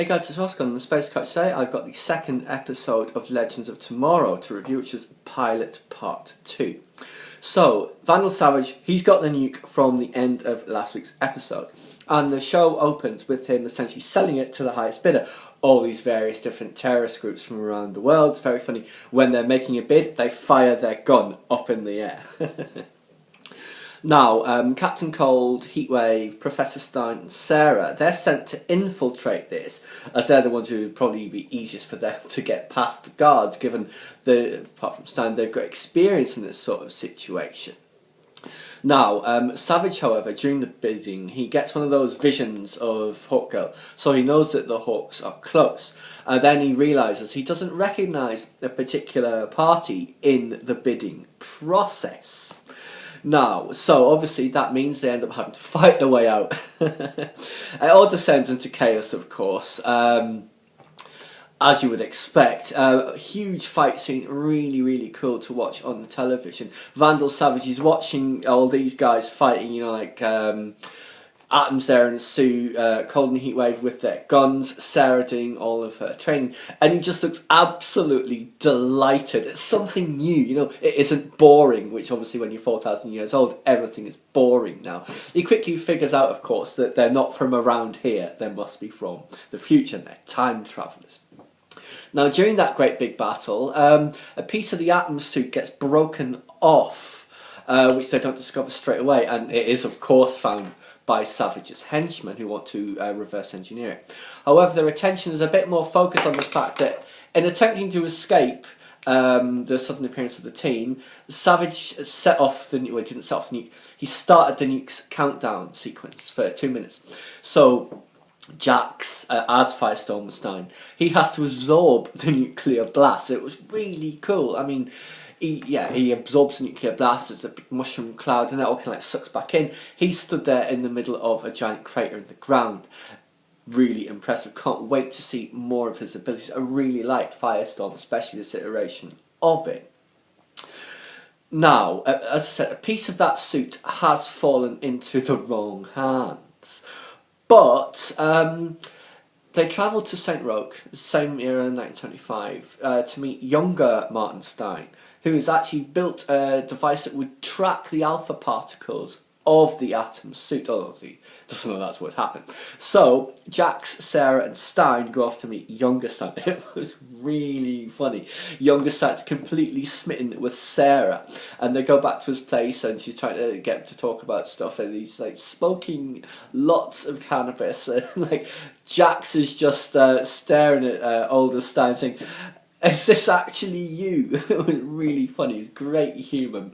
Hey guys, it's Oscar on the Space Coach. Today I've got the second episode of Legends of Tomorrow to review, which is Pilot Part 2. So, Vandal Savage, he's got the nuke from the end of last week's episode, and the show opens with him essentially selling it to the highest bidder. All these various different terrorist groups from around the world. It's very funny. When they're making a bid, they fire their gun up in the air. Now, Captain Cold, Heatwave, Professor Stein and Sarah, they're sent to infiltrate this, as they're the ones who would probably be easiest for them to get past the guards, given apart from Stein, they've got experience in this sort of situation. Now, Savage, however, during the bidding, he gets one of those visions of Hawk Girl, so he knows that the Hawks are close. And then he realises he doesn't recognise a particular party in the bidding process. Now, so obviously that means they end up having to fight their way out. It all descends into chaos, of course, as you would expect. A huge fight scene, really cool to watch on the television. Vandal Savage is watching all these guys fighting, you know, like Atom's there in a suit, Cold and Heatwave with their guns, Sarah doing all of her training, and he just looks absolutely delighted. It's something new, you know, it isn't boring, which obviously when you're 4,000 years old, everything is boring now. He quickly figures out, of course, that they're not from around here, they must be from the future, and they're time travellers. Now, during that great big battle, a piece of the Atom suit gets broken off, which they don't discover straight away, and it is, of course, found by Savage's henchmen who want to reverse engineer it. However, their attention is a bit more focused on the fact that in attempting to escape the sudden appearance of the team, Savage set off the nuke. Well, he didn't set off the nuke. He started the nuke's countdown sequence for 2 minutes. So Jax, as Firestorm Stein, he has to absorb the nuclear blast. It was really cool. I mean, he absorbs the nuclear blast as a big mushroom cloud, and that all kind of like sucks back in. He stood there in the middle of a giant crater in the ground. Really impressive. Can't wait to see more of his abilities. I really like Firestorm, especially this iteration of it. Now, as I said, a piece of that suit has fallen into the wrong hands. But they travelled to St. Roque, same era in 1925, to meet younger Martin Stein, who has actually built a device that would track the alpha particles of the Atom suit. Although he doesn't know that's what happened. So Jax, Sarah and Stein go off to meet younger Stein. It was really funny. Younger Stein's completely smitten with Sarah, and they go back to his place and she's trying to get him to talk about stuff, and he's like smoking lots of cannabis, and like Jax is just staring at older Stein saying, "Is this actually you?" It was really funny. Great humour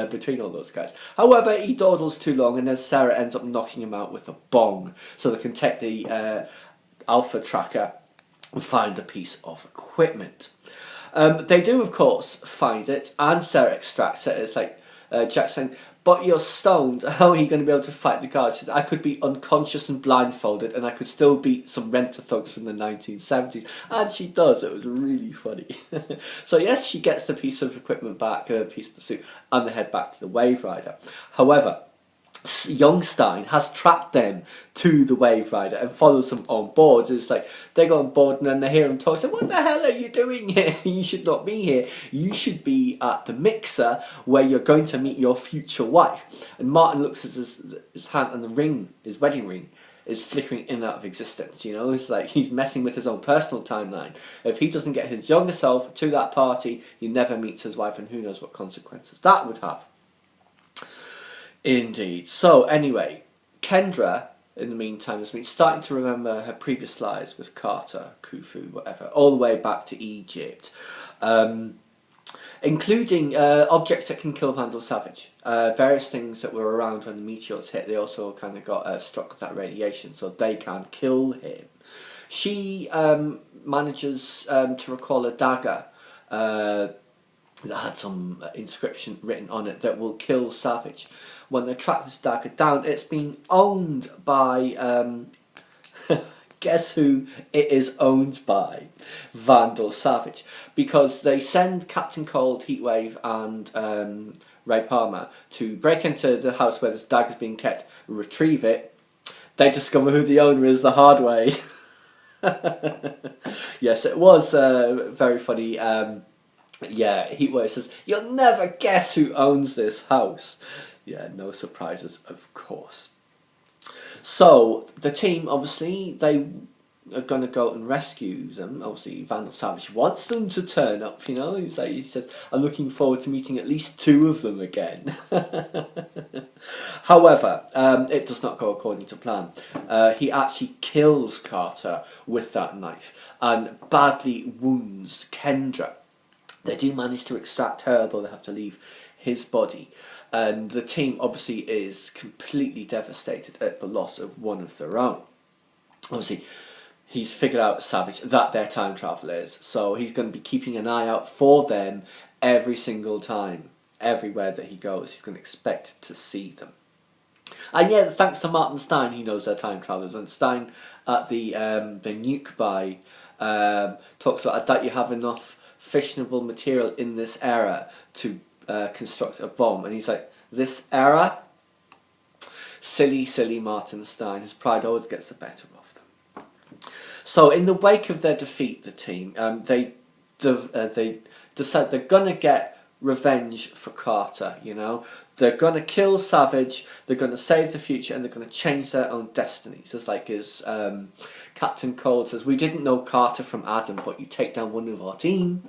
between all those guys. However, he dawdles too long, and then Sarah ends up knocking him out with a bong, so they can take the alpha tracker and find a piece of equipment. They do, of course, find it, and Sarah extracts it. It's like Jack saying, "But you're stoned. How are you going to be able to fight the guards?" She says, "I could be unconscious and blindfolded, and I could still beat some renter thugs from the 1970s. And she does. It was really funny. So yes, she gets the piece of equipment back, a piece of the suit, and they head back to the Wave Rider. However, young Stein has trapped them to the Wave Rider and follows them on board. It's like they go on board and then they hear him talk. Say, "What the hell are you doing here? You should not be here. You should be at the mixer where you're going to meet your future wife." And Martin looks at his hand, and the ring, his wedding ring, is flickering in and out of existence. You know, it's like he's messing with his own personal timeline. If he doesn't get his younger self to that party, he never meets his wife, and who knows what consequences that would have. Indeed. So anyway, Kendra, in the meantime, has been starting to remember her previous lives with Carter, Khufu, whatever, all the way back to Egypt, including objects that can kill Vandal Savage. Various things that were around when the meteors hit, they also kind of got struck with that radiation, so they can kill him. She manages to recall a dagger that had some inscription written on it that will kill Savage. When they track this dagger down, it's been owned by, guess who it is owned by? Vandal Savage. Because they send Captain Cold, Heatwave and Ray Palmer to break into the house where this dagger's being kept, retrieve it. They discover who the owner is the hard way. Yes, it was very funny. Yeah, Heatwave says, "You'll never guess who owns this house." Yeah, no surprises, of course. So the team, obviously, they are going to go and rescue them. Obviously, Vandal Savage wants them to turn up. You know, he says, "I'm looking forward to meeting at least two of them again." However, it does not go according to plan. He actually kills Carter with that knife and badly wounds Kendra. They do manage to extract her, though they have to leave his body. And the team obviously is completely devastated at the loss of one of their own. Obviously, he's figured out, Savage, that they're time travellers, so he's going to be keeping an eye out for them every single time. Everywhere that he goes, he's going to expect to see them. And yeah, thanks to Martin Stein, he knows they're time travellers. When Stein at the nuke buy talks about, "I doubt you have enough fissionable material in this era to construct a bomb," and he's like, "This era?" Silly, silly Martin Stein. His pride always gets the better of them. So in the wake of their defeat, the team, they decide they're gonna get revenge for Carter. You know, they're gonna kill Savage, they're gonna save the future, and they're gonna change their own destinies. It's like as Captain Cold says, "We didn't know Carter from Adam, but you take down one of our team."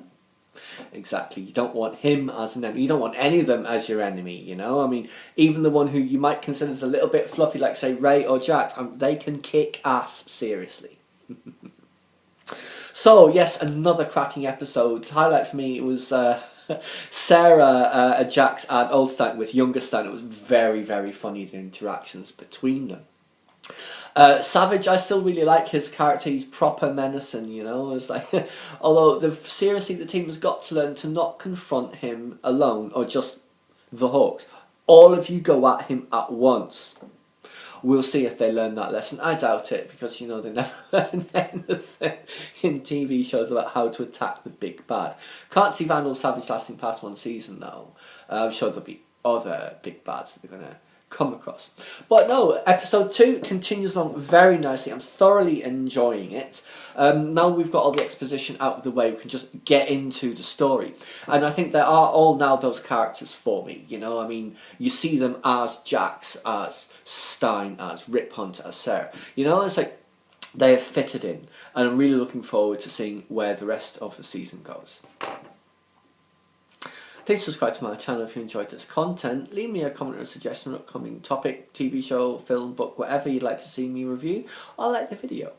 Exactly. You don't want him as an enemy. You don't want any of them as your enemy, you know? I mean, even the one who you might consider as a little bit fluffy, like, say, Ray or Jax, they can kick ass, seriously. So, yes, another cracking episode. Highlight for me was Sarah, Jax, and Old Stein with younger Stein. It was very, very funny, the interactions between them. Savage, I still really like his character. He's proper menacing, you know. It's like, although seriously, the team has got to learn to not confront him alone or just the Hawks. All of you go at him at once. We'll see if they learn that lesson. I doubt it, because you know they never learn anything in TV shows about how to attack the big bad. Can't see Vandal Savage lasting past one season though. I'm sure there'll be other big bads that they're gonna come across. But no, episode 2 continues along very nicely. I'm thoroughly enjoying it. Now we've got all the exposition out of the way, we can just get into the story. And I think there are all now those characters for me, you know. I mean, you see them as Jax, as Stein, as Rip Hunter, as Sarah. You know, it's like they have fitted in. And I'm really looking forward to seeing where the rest of the season goes. Please subscribe to my channel if you enjoyed this content. Leave me a comment or a suggestion on an upcoming topic, TV show, film, book, whatever you'd like to see me review. Or like the video.